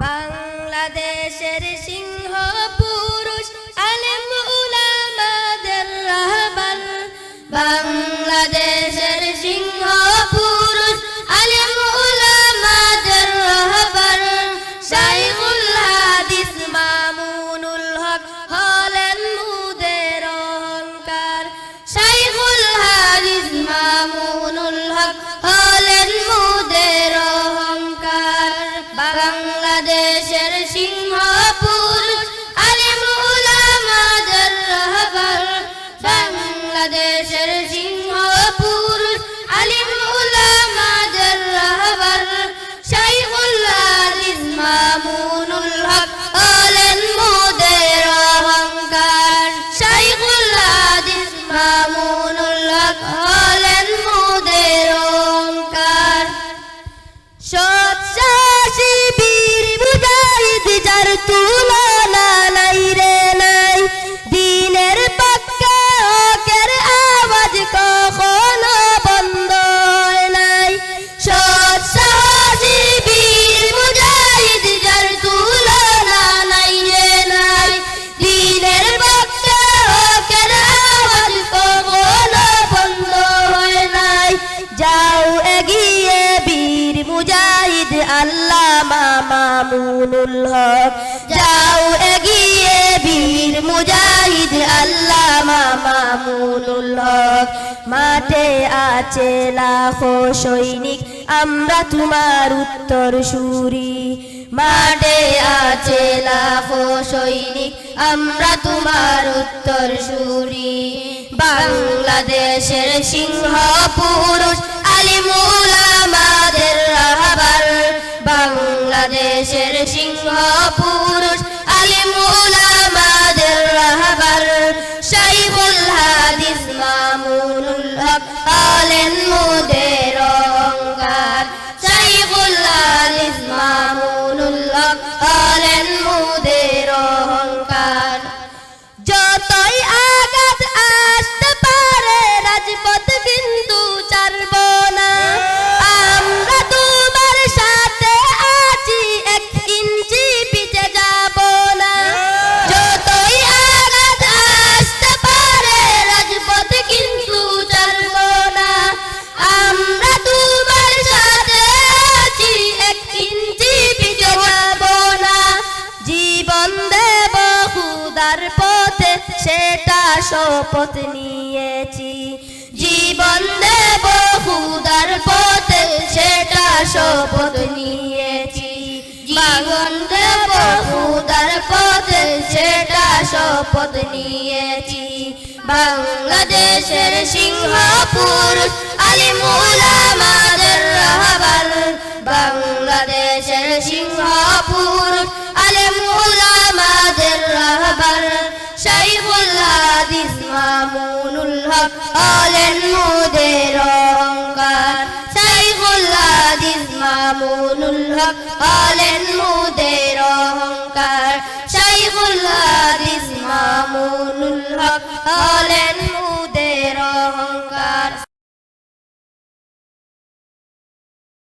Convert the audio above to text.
বাংলাদেশের সিংহ পুরুষ আলেম উলামাদের রাহবার বাংলাদেশের সিংহ পুরুষ আলেম উলামাদের রাহবার শাইখুল হাদিস মামুনুল হক হলেন মুদের অহংকার শাইখুল হাদিস মামুনুল হক হলেন মুদের অহংকার বাংলাদেশের সিংহ পুরুষ আলেম উলামাদের রাহবার বাংলাদেশের সিংহ পুরুষ আলেম উলামাদের রাহবার শাইখুল হাদিস মামুনুল হক হলেন মুদের অহংকার শাইখুল হাদিস মামুনুল হক হলেন মুদের অহংকার সৎসাহসী বীর মুজাহিদ যার তুলনা নাই রে নাই দ্বীনের পক্ষে হকের আওয়াজ কখনো বন্ধ হয় নাই সৎসাহসী বীর মুজাহিদ যার তুলনা নাই রে নাই দ্বীনের পক্ষে হকের আওয়াজ কখনো বন্ধ হয় নাই যাও এগিয়ে বীর মুজাহিদ আল্লামা মামুনুল হক যাও এগিয়ে বীর মুজাহিদ আল্লামা মামুনুল হক মাঠে আছে লাখো সৈনিক আমরা তোমার উত্তর সুরি মাঠে আছে লাখো সৈনিক আমরা তোমার উত্তর সুরি বাংলাদেশের সিংহ পুরুষ আলেম উলামাদের রাহবার বাংলাদেশের সিংহ পুরুষ আলেম উলামাদের রাহবার শাইখুল হাদিস মামুনুল হক হলেন মুদের অহংকার শাইখুল হাদিস মামুনুল হক হলেন মুদের অহংকার যতই আঘাত আসতে পারে রাজপথ কিন্তু ছাড়ব না আমরা তোমার সাথে আছি এক ইঞ্চি পিছে যাব না যতই আঘাত আসতে পারে রাজপথ কিন্তু ছাড়ব না আমরা তোমার সাথে আছি এক ইঞ্চি পিছে যাব না জীবন দেব খুদার পথে সেটা শপথ নিয়েছি জীবন দেব খুদার পথে সেটা শপথ নিয়েছি জীবন দেব খুদার পথে সেটা শপথ নিয়েছি বাংলাদেশের সিংহ পুরুষ আলেম উলামাদের রাহবার বাংলাদেশের সিংহ পুরুষ আলেম উলামাদের রাহবার শাইখুল হাদিস মামুনুল হক হলেন মুদের অহংকার শাইখুল হাদিস মামুনুল হক হলেন মুদের অহংকার শাইখুল হাদিস মামুনুল হক হলেন